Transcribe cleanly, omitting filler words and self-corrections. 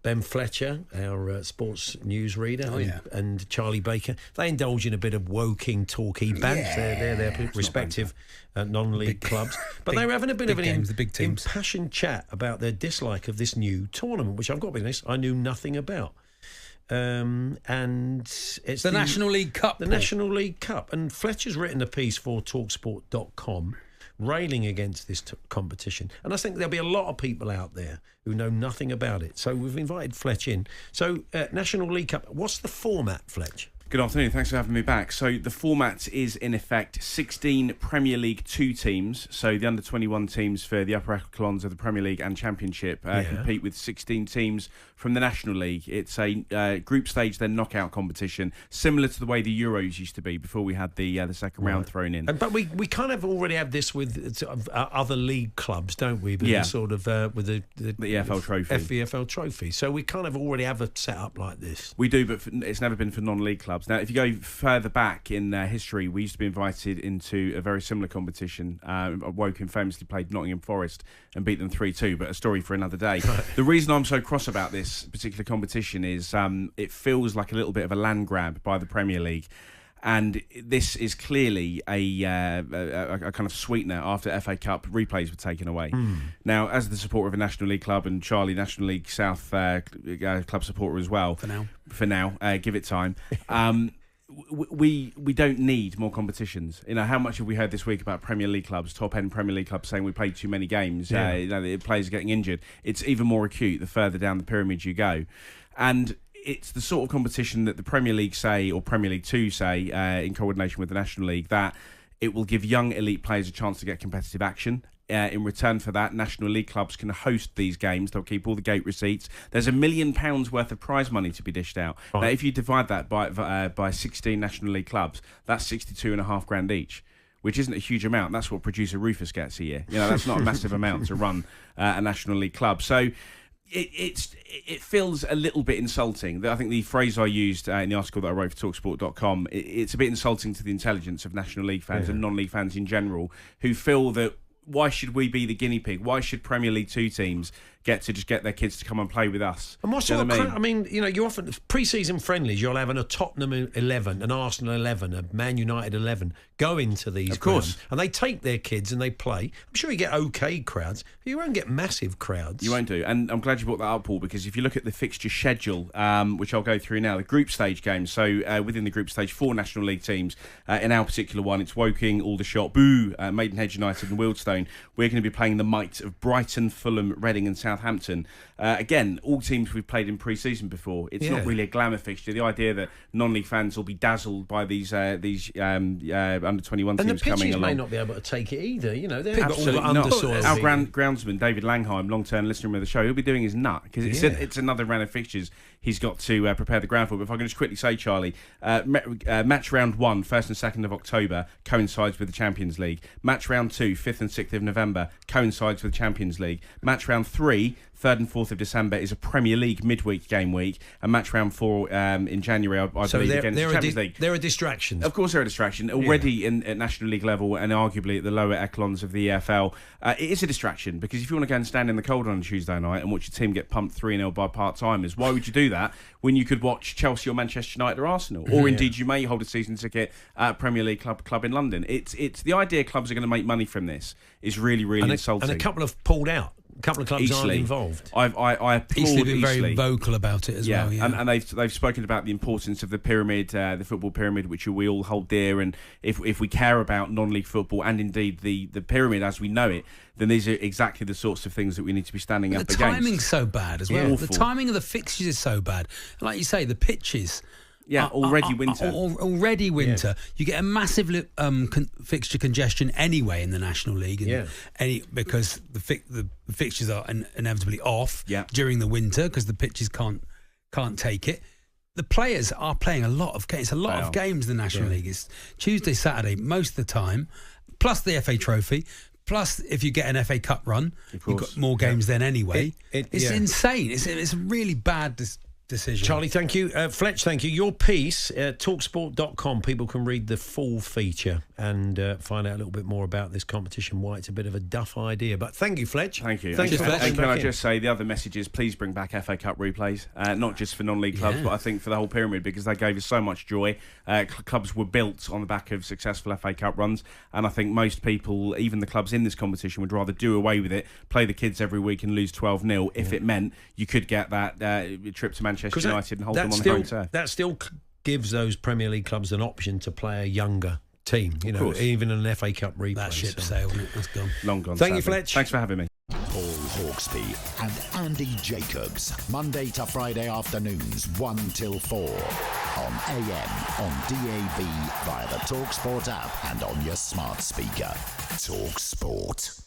Ben Fletcher, our sports news reader, and Charlie Baker, they indulge in a bit of woking, talky bants. They're their respective non-league clubs. But they were having a bit of an impassioned chat about their dislike of this new tournament, which I've got to be honest, I knew nothing about. And it's the National League Cup. The National League Cup. And Fletcher's written a piece for talkSPORT.com railing against this competition. And I think there'll be a lot of people out there who know nothing about it. So we've invited Fletch in. So National League Cup, what's the format, Fletch? Good afternoon, thanks for having me back. So the format is in effect 16 Premier League 2 teams, so the under-21 teams for the upper echelons of the Premier League and Championship compete with 16 teams from the National League. It's a group stage, then knockout competition, similar to the way the Euros used to be before we had the second round thrown in. But we kind of already have this with other league clubs, don't we? With the sort of with the EFL Trophy. FVFL Trophy. So we kind of already have a setup like this. We do, but it's never been for non-league clubs. Now, if you go further back in history, we used to be invited into a very similar competition. Woking famously played Nottingham Forest and beat them 3-2, but a story for another day. The reason I'm so cross about this particular competition is it feels like a little bit of a land grab by the Premier League. And this is clearly a kind of sweetener after FA Cup replays were taken away. Now, as the supporter of a National League club, and Charlie, National League South club supporter as well. For now, give it time. We don't need more competitions. You know, how much have we heard this week about Premier League clubs, top-end Premier League clubs saying we played too many games, the players are getting injured. It's even more acute the further down the pyramid you go. And it's the sort of competition that the Premier League say, or Premier League 2 say, in coordination with the National League, that it will give young elite players a chance to get competitive action. In return for that, National League clubs can host these games. They'll keep all the gate receipts. There's £1 million worth of prize money to be dished out. Now, if you divide that by 16 National League clubs, that's £62,500 each, which isn't a huge amount. That's what producer Rufus gets a year. You know, that's not a massive amount to run a National League club. So it feels a little bit insulting. I think the phrase I used in the article that I wrote for talkSPORT.com, it's a bit insulting to the intelligence of National League fans and non-league fans in general, who feel that why should we be the guinea pig? Why should Premier League 2 teams get their kids to come and play with us? And what's I mean, you know, you often pre-season friendlies, you'll have a Tottenham 11, an Arsenal 11, a Man United 11 go into these. Of course, and they take their kids and they play. I'm sure you get okay crowds, but you won't get massive crowds. You won't do. And I'm glad you brought that up, Paul, because if you look at the fixture schedule, which I'll go through now, the group stage games. So within the group stage, 4 National League teams. In our particular one, it's Woking, Aldershot, Maidenhead United, and Wealdstone. We're going to be playing the might of Brighton, Fulham, Reading, and Southampton. Again, all teams we've played in pre-season before. It's not really a glamour fixture. The idea that non-league fans will be dazzled by these under-21 teams coming along. And the pitches may not be able to take it either. You know, they're absolutely all not. undersoil. Our groundsman, David Langheim, long-term listener of the show, he'll be doing his nut, because it's another round of fixtures he's got to prepare the ground for. But if I can just quickly say, Charlie, match round 1, 1st and 2nd of October, coincides with the Champions League. Match round 2, 5th and 6th of November, coincides with the Champions League. Match round 3, 3rd and 4th of December, is a Premier League midweek game week, and match round 4 in January, I believe, against the Champions League. There are distractions. Of course there are distractions. Already at National League level, and arguably at the lower echelons of the EFL, it is a distraction, because if you want to go and stand in the cold on a Tuesday night and watch your team get pumped 3-0 by part-timers, why would you do that when you could watch Chelsea or Manchester United or Arsenal? Or indeed, you may hold a season ticket at a Premier League club in London. It's the idea clubs are going to make money from this is really, really insulting. And a couple have pulled out. A couple of clubs aren't involved. I applaud Eastleigh been very vocal about it as well. Yeah, and they've spoken about the importance of the pyramid, the football pyramid, which we all hold dear. And if we care about non-league football and indeed the pyramid as we know it, then these are exactly the sorts of things that we need to be standing up against. The timing's so bad as well. Awful. The timing of the fixtures is so bad. Like you say, the pitches. Already winter. Already winter. Yeah. You get a massive fixture congestion anyway in the National League, because the fixtures are inevitably off during the winter because the pitches can't take it. The players are playing a lot of games. It's a lot of games in the National League. It's Tuesday, Saturday most of the time, plus the FA Trophy. Plus, if you get an FA Cup run, you've got more games then anyway. It's insane. It's a really bad decision. Charlie, thank you. Fletch, thank you. Your piece, talksport.com, people can read the full feature and find out a little bit more about this competition, why it's a bit of a duff idea. But thank you, Fletch. Thank you. Thank you, Fletch. And can I just say, the other message is please bring back FA Cup replays, not just for non-league clubs, but I think for the whole pyramid, because they gave us so much joy. Clubs were built on the back of successful FA Cup runs, and I think most people, even the clubs in this competition, would rather do away with it, play the kids every week and lose 12-0 if it meant you could get that trip to Manchester United and hold them on the home turf. That still gives those Premier League clubs an option to play a younger team, even an FA Cup replay. That ship sailed, it's gone. Long gone. Thank you, Fletch. Thanks for having me. Paul Hawksbee and Andy Jacobs, Monday to Friday afternoons 1 till 4 on AM, on DAB, via the talkSPORT app and on your smart speaker. talkSPORT.